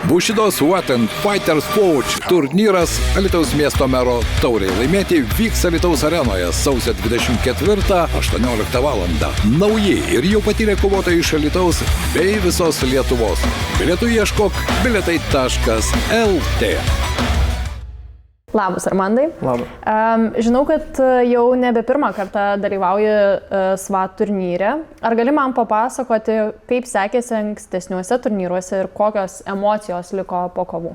Bushidos What and Fighters Pouch turnyras Alytaus miesto mero taurei laimėti vyks Alytaus arenoje sausio 24-18 val. Nauji ir jau patyrę kovotojai iš Alytaus bei visos Lietuvos. Bilietų ieškok bilietai.lt. Labas, Armandai. Labas. Žinau, kad jau nebe pirmą kartą dalyvauji SWAT turnyre. Ar gali man papasakoti, kaip sekėsi ankstesniuose turnyruose ir kokios emocijos liko po kovų?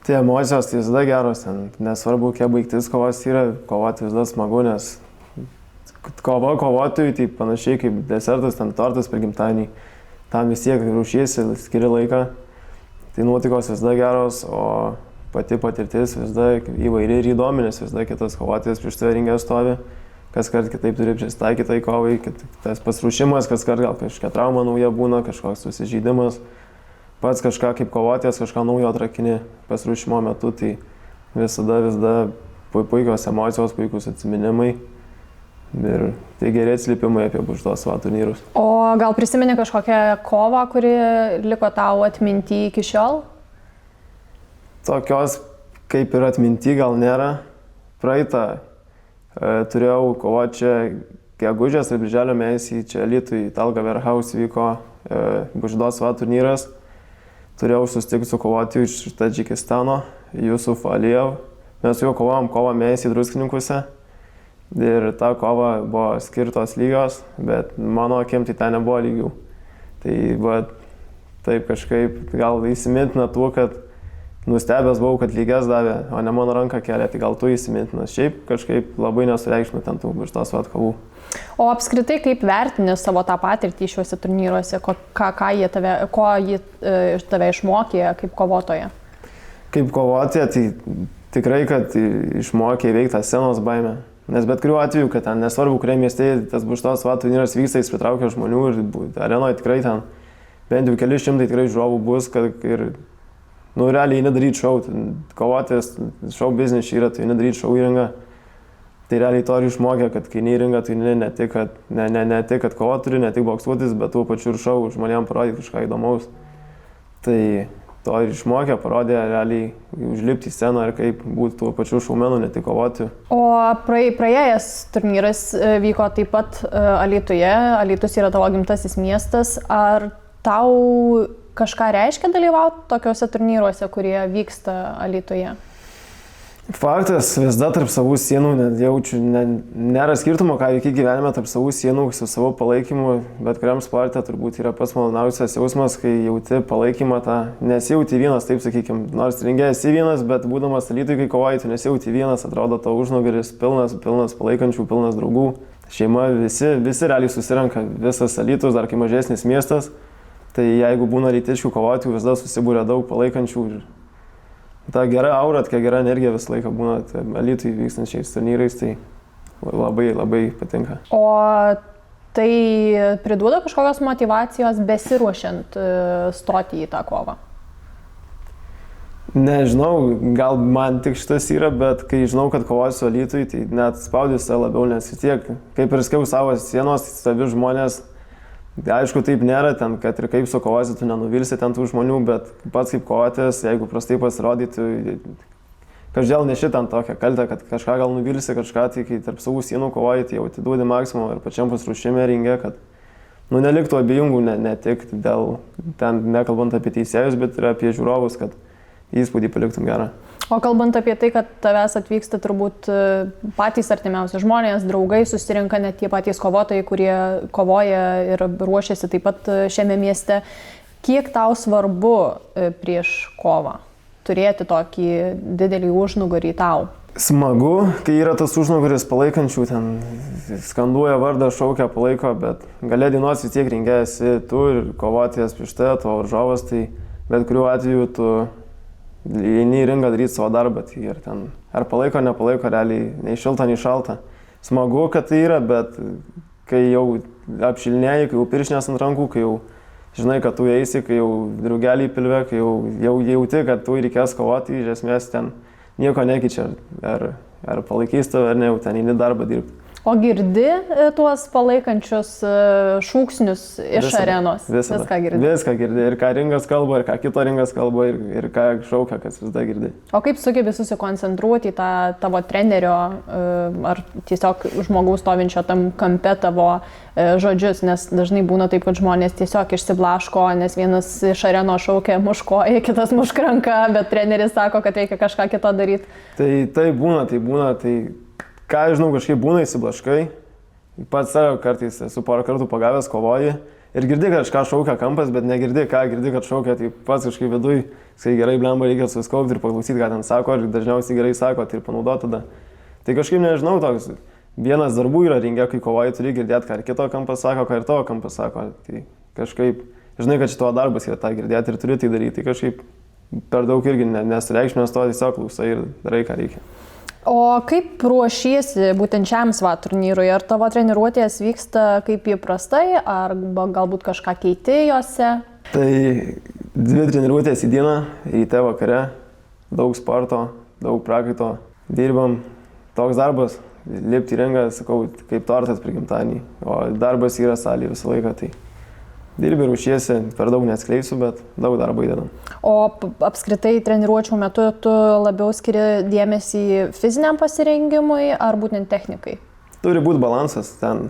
Tai emocijos tai visada geros, nesvarbu, kiek baigtis kovos yra, kovoti visada smagu, nes kova kovotojui, tai panašiai kaip desertas, tortas per gimtadienį, tam vis tiek ruošiesi, skiri laiką, tai nuotaikos visada geros, o pati patirtis visada įvairi ir įdomi, nes visada kitas kovotojas prieš tave ringe stovi, kas kart kitaip turi prisitaikyti tai kovai, tas pasiruošimas, kas kart gal kažkokia trauma nauja būna, kažkoks susižeidimas, pats kažką kaip kovotojas, kažką naujo atrakini pasiruošimo metu, tai visada puikios emocijos, puikus atsiminimai ir tai geri atsiliepimai apie Bushidos SWAT turnyrus. O gal prisimeni kažkokią kovą, kuri liko tau atminty iki šiol? Tokios kaip ir atminty gal nėra. Praeitą turėjau kovoti čia gegužės ir birželio mėnesį, čia Alytui Talga Warehouse vyko Bushidos SWAT turnyras. Turėjau susitikti su kovotoju iš Tadžikistano, Jusuf Alijev. Mes su juo kovojom kovo mėnesį Druskininkuose ir ta kova buvo skirtos lygios, bet mano akim tai ten nebuvo lygių. Tai taip kažkaip gal įsimintina tuo, kad nustebęs buvau, kad lygias davė, o ne mano ranką kelia, tai gal tu įsimintinas. Šiaip kažkaip labai nesureikšminu ten tų Bushidos SWAT kovų. O apskritai kaip vertini savo tą patirtį šiuose turnyruose, ko jie tave išmokė kaip kovotoja? Kaip kovotoja, tai tikrai, kad išmokė įveikti tą scenos baimę. Nes bet kuriuo atveju, kad ten nesvarbu, kurie mieste tas Bushidos SWAT turnyras vyksta, jis pritraukia žmonių ir arenoje tikrai ten bent jau keli šimtai tikrai žiūrovų bus, kad ir realiai nedaryti šau, kovotojas, šau biznis yra, tai nedaryti šau įrangą. Tai realiai to ir išmokė, kad kai neįranga, tai ne tik, kad kovot turi, ne tik boksuotis, bet tuo pačiu ir šau žmonėms parodyti kažką įdomaus. Tai to ir išmokė, parodė realiai užlipti į sceną ir kaip būti tuo pačiu šaumenu, ne tik kovoti. O praėjęs turnyras vyko taip pat Alytuje. Alytus yra tavo gimtasis miestas. Ar tau kažką reiškia dalyvauti tokiuose turnyruose, kurie vyksta Alytuje? Faktas, visada tarp savų sienų jaučiu, nėra skirtumo, ką veiki gyvenime tarp savų sienų, su savo palaikymu, bet kuriam sporte turbūt yra pats maloniausias jausmas, kai jauti palaikymą tą, nesijauti vienas, taip sakykime, nors ringe esi vienas, bet būdamas Alytui, kai kovoji, tu nesijauti vienas, atrodo tavo užnugaris pilnas palaikančių, pilnas draugų. Šeima, visi realiai susirenka, visas Alytus, dar kai mažesnis miestas. Tai jeigu būna alytiškių kovotojų, visada susibūrė daug palaikančių ir ta gera aura, tokia gera energija visą laiką būna Alytui vykstančiais turnyrais, tai labai patinka. O tai priduoda kažkokios motyvacijos besiruošiant stoti į tą kovą? Nežinau, gal man tik šitas yra, bet kai žinau, kad kovosiu Alytui, tai net spaudžiu save labiau, nes vis tiek, kaip ir skiau savo sienos, savi žmonės. Aišku, taip nėra, ten, kad ir kaip su kovosi, tu nenuvilsi ten tų žmonių, bet pats kaip kovotojas, jeigu prastai pasirodytų, každėl neši ten tokią kaltę, kad kažką gal nuvilsi, kažką, tai kai tarp savų sienų kovoji, tai jau atiduodi maksimumą ir pačiam pasiruošime ringe, kad neliktų abejingų, ne tik dėl, ten nekalbant apie teisėjus, bet ir apie žiūrovus, kad įspūdį paliktum gerą. O kalbant apie tai, kad tavęs atvyksta turbūt patys artimiausi žmonės, draugai, susirinka net tie patys kovotojai, kurie kovoja ir ruošiasi taip pat šiame mieste. Kiek tau svarbu prieš kovą turėti tokį didelį užnugarį tau? Smagu, kai yra tas užnugaris palaikančių, ten skanduoja vardą, šaukia, palaiko, bet gale dienos vis tiek ringe esi tu ir kovotojas prieš tave, tavo varžovas, tai bet kuriuo atveju tu eini į ringą daryti savo darbą, tai ir ten ar palaiko, nepalaiko, realiai nei šilta, nei šalta. Smagu, kad tai yra, bet kai jau apšilinėjai, kai jau piršinės ant rankų, kai jau žinai, kad tu eisi, kai jau draugelį pilve, kai jau jauti, kad tu reikės kovoti, iš esmės ten nieko nekeičia, ar palaikys tave, ar ne, jau ten eini darbą dirbti. O girdi tuos palaikančius šūksnius iš arenos? Viską girdi. Viską girdi. Ir ką ringas kalba, ir ką kito ringas kalba, ir ką šaukia, kas visada girdi. O kaip sugebi susikoncentruoti į tą tavo trenerio ar tiesiog žmogaus stovinčio tam kampe tavo žodžius, nes dažnai būna taip, kad žmonės tiesiog išsiblaško, nes vienas iš arenos šaukia muškoja, kitas mušk ranka, bet treneris sako, kad reikia kažką kito daryti. Tai būna. Ką žinau, kažkaip būna įsiblaškai, pats save kartais esu porą kartų pagavęs, kovoji ir girdi, kad kažką šaukia kampas, bet negirdi, kad šaukia, tai pats kažkaip viduj, kai gerai blemba reikia suskaupti ir paklausyti, ką ten sako, ir dažniausiai gerai sako, tai ir panaudoti tada. Tai kažkaip nežinau, toks vienas darbų yra ringe, kai kovoji, turi girdėti, ką ir kito kampas sako, ką ir tavo kampas sako. Tai kažkaip, žinai, kad šito darbas yra tą girdėti ir turi tai daryti, tai kažkaip per daug irgi nesureikšmės to, tiesiog klausai ir darai, ką reikia. O kaip ruošiesi būtent šiam SWAT turnyrui? Ar tavo treniruotės vyksta kaip įprastai, ar galbūt kažką keiti jose? Tai 2 treniruotės į dieną, ryte vakare, daug sporto, daug prakaito, dirbam. Toks darbas, lipti į ringą, sakau, kaip tortas prie gimtadienį, o darbas yra salėje visą laiką. Tai dirbi, ruošiesi, per daug neatskleisiu, bet daug darbo įdedam. O apskritai treniruočių metu tu labiau skiri dėmesį fiziniam pasirengimui ar būtent technikai? Turi būti balansas, ten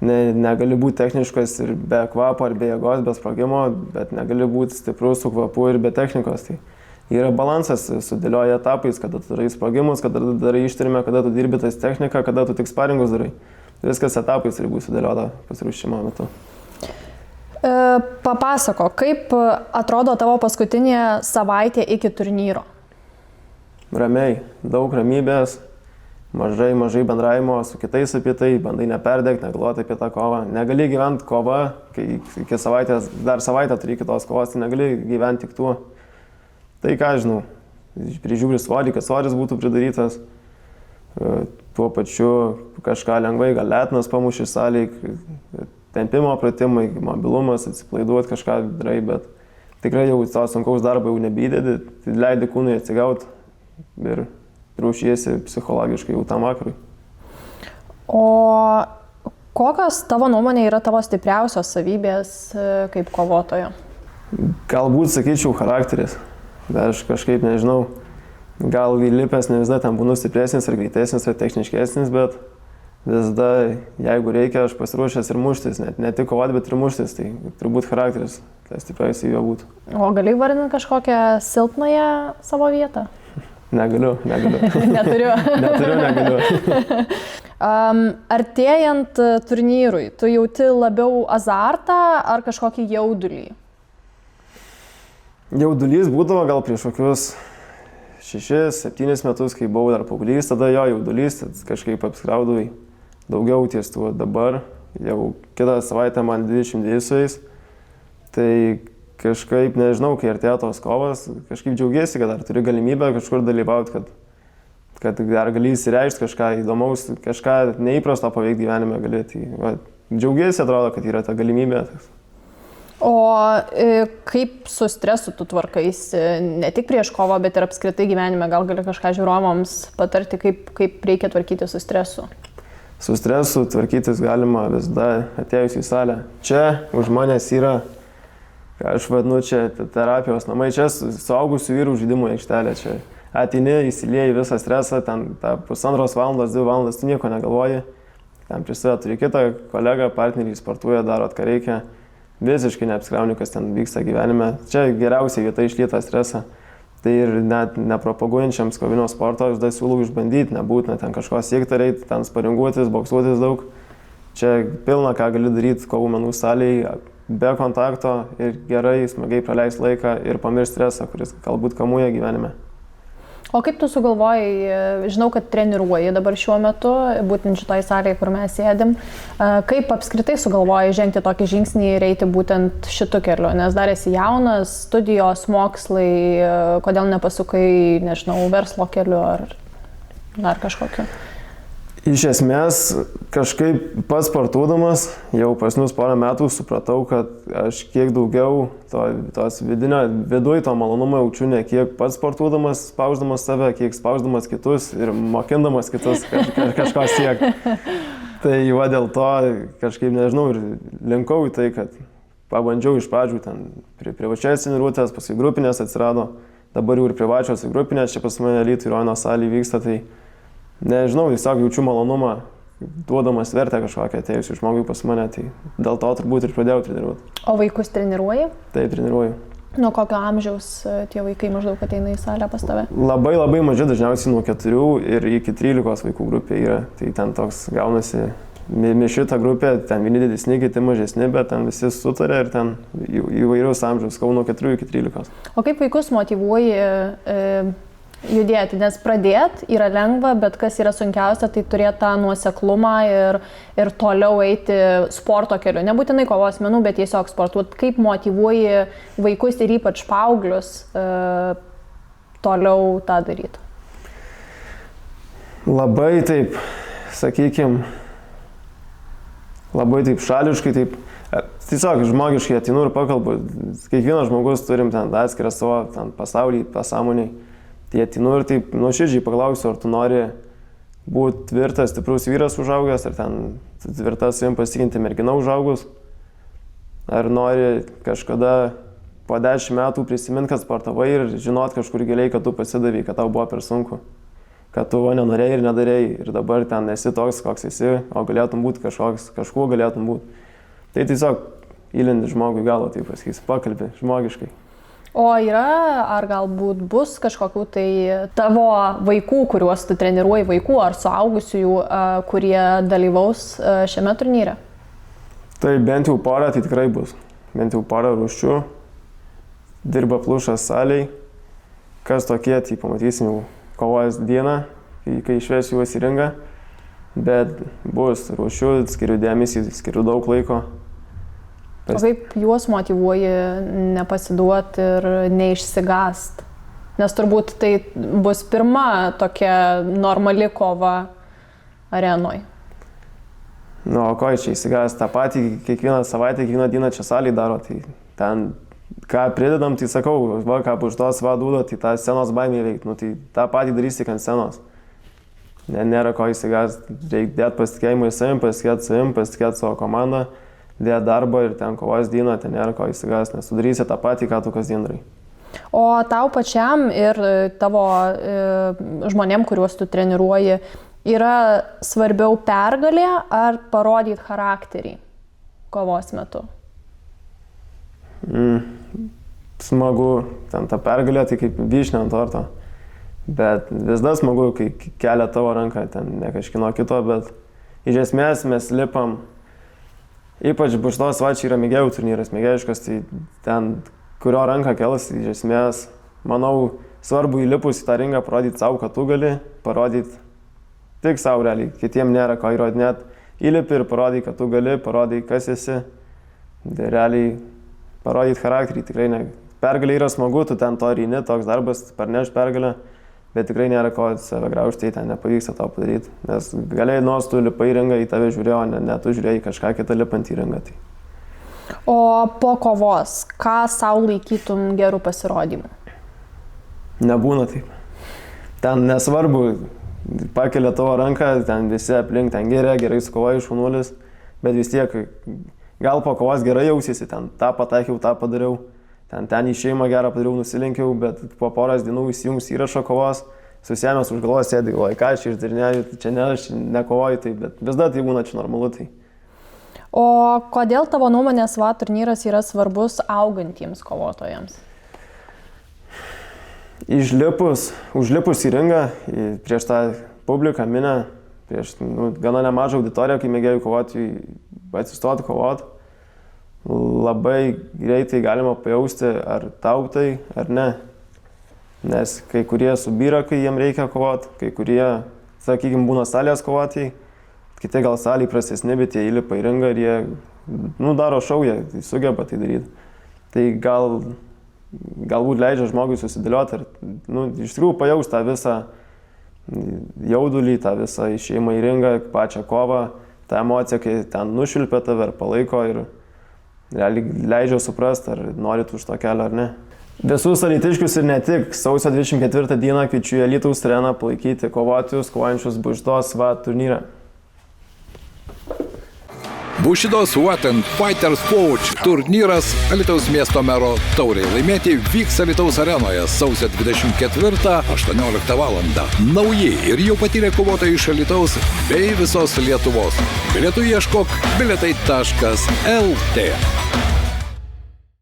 negali būti techniškas ir be kvapo ar be jėgos, be sprogimo, bet negali būti stiprus su kvapu ir be technikos. Tai yra balansas, sudėlioja etapais, kada tu darai sprogimus, kada tu darai ištyrime, kada tu dirbi tais techniką, kada tu tik sparingus darai. Viskas etapais turi būti sudėliota pasiruošimo metu. Papasako, kaip atrodo tavo paskutinė savaitė iki turnyro? Ramiai, daug ramybės, mažai bendravimo su kitais apie tai, bandai neperdegti, negalvoti apie tą kovą. Negali gyventi kovą, kai iki savaitės, dar savaitę turi kitos kovos, tai negali gyventi tik tuo. Tai ką žinau, prižiūri svorį, kad svoris būtų pridarytas, tuo pačiu kažką lengvai, gal letnas pamuši salėje, tempimo pratimai, mobilumas, atsipalaiduoti kažką darai, bet tikrai jau to sunkaus darbo jau nebeįdedi, tai leidi kūnui atsigauti ir ruošiesi psichologiškai jau tam vakarui. O kokios tavo nuomonė yra tavo stipriausios savybės kaip kovotojo? Galbūt sakyčiau charakteris, bet aš kažkaip nežinau, gal įlipęs ne visada ten būnu stipresnis ar greitesnis ar techniškesnis, bet visada, jeigu reikia, aš pasiruošęs ir muštis, ne tik kovoti, bet ir muštis, tai turbūt charakteris, tai stipriausiai jo būtų. O gali vardinti kažkokią silpnąją savo vietą? Negaliu. Neturiu. Artėjant turnyrui, tu jauti labiau azartą ar kažkokį jaudulį? Jaudulys būdavo gal prieš kokius 6-7 metus, kai buvau dar paauglys, tada jo jaudulys, kažkaip apskraudavai daugiau ties tuo. Dabar jau kitą savaitę man 22 sueis, tai kažkaip nežinau, kai artėja tos kovos, kažkaip džiaugiesi, kad dar turi galimybę kažkur dalyvauti, kad dar gali įsireikšti kažką įdomaus, kažką neįprasto paveikti gyvenime gali. Tai, džiaugiesi, atrodo, kad yra ta galimybė. O kaip su stresu tu tvarkaisi, ne tik prieš kovą, bet ir apskritai gyvenime, gal gali kažką žiūrovams patarti, kaip reikia tvarkyti su stresu? Su stresu tvarkytis galima visada atėjus į salę. Čia už manęs yra, aš vadinu, čia terapijos namai, čia suaugusių vyrų žaidimų aikštelė. Čia ateini, įsilieji visą stresą, ten 1,5 valandos, 2 valandas, tu nieko negalvoji. Ten prieš save turi kitą kolegą, partnerį, sportuoja, darot ką reikia. Visiškai neapskrauni, kas ten vyksta gyvenime. Čia geriausia vieta išlyt tą stresą. Tai ir net nepropaguojančiams kovinio sporto aš dar siūlau išbandyti, nebūtina ten kažko siekti reiti, ten sparinguotis, boksuotis daug. Čia pilna, ką gali daryti kovų menų salėje, be kontakto ir gerai, smagiai praleisti laiką ir pamiršti stresą, kuris galbūt kamuoja gyvenime. O kaip tu sugalvojai, žinau, kad treniruoji dabar šiuo metu, būtent šitoj salėje, kur mes sėdim, kaip apskritai sugalvojai žengti tokį žingsnį ir eiti būtent šitu keliu, nes dar esi jaunas, studijos, mokslai, kodėl nepasukai, nežinau, verslo keliu ar dar kažkokiu? Iš esmės, kažkaip pats sportuodamas, jau pasnius porą metų supratau, kad aš kiek daugiau tos viduj to malonumo jaučiu, ne kiek pats sportuodamas, spausdamas save, kiek spausdamas kitus ir mokindamas kitus kažko siekti. Tai va dėl to kažkaip nežinau ir linkau į tai, kad pabandžiau iš pradžių ten privačias treniruotės, paskui grupinės atsirado, dabar jau ir privačios ir grupinės čia pas mane Alytuje Rono salėje vyksta, tai nežinau, tiesiog jaučiu malonumą, duodamas vertę kažkokią atėjusių žmogui pas mane, tai dėl to turbūt ir pradėjau treniruoti. O vaikus treniruoji? Taip, treniruoju. Nuo kokio amžiaus tie vaikai maždaug ateina į salę pas tave? Labai maži, dažniausiai nuo 4 ir iki 13 vaikų grupė yra. Tai ten toks gaunasi mišita grupė, ten vieni didesni, kiti mažesni, bet ten visi sutarė ir ten įvairiaus amžiaus, nuo 4 iki 13. O kaip vaikus motyvuoji judėti? Nes pradėti yra lengva, bet kas yra sunkiausia, tai turėti tą nuoseklumą ir toliau eiti sporto keliu. Nebūtinai kovos menų, bet tiesiog sportuoti. Kaip motyvuoji vaikus ir ypač paauglius toliau tą daryti? Labai taip, sakykime, labai taip šališkai, taip, tiesiog žmogiškai ateinu ir pakalbu. Kiekvienas žmogus turim ten atskirą savo ten pasaulį, pasąmoniai. Tai ateinu ir taip nuoširdžiai paklausiu, ar tu nori būti tvirtas, stiprus vyras užaugęs, ar ten tvirtas savim pasitikinti mergina užaugus, ar nori kažkada po 10 metų prisiminti, kad sportavai ir žinot kažkur giliai, kad tu pasidavai, kad tau buvo per sunku, kad tu nenorėjai ir nedarėjai ir dabar ten esi toks, koks esi, o galėtum būti kažkuo galėtum būti. Tai tiesiog įlindi žmogui galą, taip pasakysi, pakalbi žmogiškai. O yra, ar galbūt bus kažkokių tai tavo vaikų, kuriuos tu treniruoji, vaikų ar suaugusiųjų, kurie dalyvaus šiame turnyre? Tai bent jau porą, tai tikrai bus. Bent jau porą rūšių. Dirba Plušas salėj. Kas tokie, tai pamatysim jau kovos dieną, kai išvesiu juos į ringą. Bet bus rūšių, skiriu dėmesį, skiriu daug laiko. O kaip juos motyvuoji nepasiduoti ir neišsigąst? Nes turbūt tai bus pirma tokia normali kova arenoj. Nu, o ko čia išsigąst? Ta patį kiekvieną savaitę, kiekvieną dieną čia salėj daro. Tai ten, ką pridedam, tai sakau, va, ką už tos duoda, tai tą scenos baimę veikti. Nu, tai tą patį darysi ant scenos. Nėra ko išsigąst. Reikia dėti pasitikėjimą į savim, pasitikėti savo komandą. Dėti darbą ir ten kovos dieną, ten nėra ko įsigąs, nes tu darysi tą patį, ką tu kasdien darai. O tau pačiam ir tavo žmonėm, kuriuos tu treniruoji, yra svarbiau pergalė ar parodyti charakterį kovos metu? Smagu, ten ta pergalė, tai kaip vyšnia ant torto. Bet vis dar smagu, kai kelia tavo ranką, ten ne kažkino kito, bet iš esmės mes lipam. Ypač Buštos vačiai yra mėgėjų turnyras, mėgėjiškas, tai ten, kurio ranką kels, iš esmės, manau, svarbu įlipus į tą ringą parodyti savo, kad tu gali, parodyti tik savo realiai, kitiem nėra ko įrodinėti, įlipi ir parodai, kad tu gali, parodai, kas esi, realiai parodyti charakterį, tikrai ne. Pergalė yra smagu, tu ten to reini, toks darbas, parneš pergalę, bet tikrai nėra ko save graužti, ten nepavyksta to padaryti. Nes galėjai nors tu lipai į ringą, į tave žiūrėjo, ne tu žiūrėjai kažką kitą lipant į ringą. Tai. O po kovos, ką sau laikytum gerų pasirodymų? Nebūna taip. Ten nesvarbu, pakelia tavo ranką, ten visi aplink, ten gerai sukovojai šaunuolis, bet vis tiek, gal po kovos gerai jausiesi, ten tą pataikiau, tą padariau. Ten į šeimą gerą padariau, nusilenkiau, bet po poros dienų įsijungs įrašo kovos, susiėmęs už galvos sėdi, galvoju, ką aš išdarinėjau, čia ne, aš nekovoju, tai, bet vis dar tai būna čia normalu. Tai. O kodėl tavo nuomonės turnyras yra svarbus augantiems kovotojams? Užlipus į ringą, prieš tą publiką, minę, prieš gana nemažą auditoriją, kai mėgėjau kovoti, atsistoti kovoti. Labai greitai galima pajausti, ar tau tai, ar ne. Nes kai kurie subyra, kai jiem reikia kovoti, kai kurie, sakykime, būna salės kovoti, kiti gal salėje prastesni, bet jie įlipa į ringą ir jie daro šou, jie sugeba tai daryti. Tai galbūt leidžia žmogui susidėlioti ir iš tikrųjų pajaus tą visą jaudulį, tą visą išėjimą į ringą, pačią kovą, tą emociją, kai ten nušvilpia tave ir palaiko ir leidžia suprasti, ar norit už to kelio ar ne. Visus alytiškius ir ne tik sausio 24 dieną kviečiu į Alytaus areną palaikyti kovotojus, kovojančius Buštos turnyre. Bushidos What and Fighters Pouch turnyras Alytaus miesto mero tauriai laimėti vyks Alytaus arenoje sausio 24-18 val. Nauji ir jau patyrę kovotojai iš Alytaus bei visos Lietuvos. Bilietų ieškok bilietai.lt.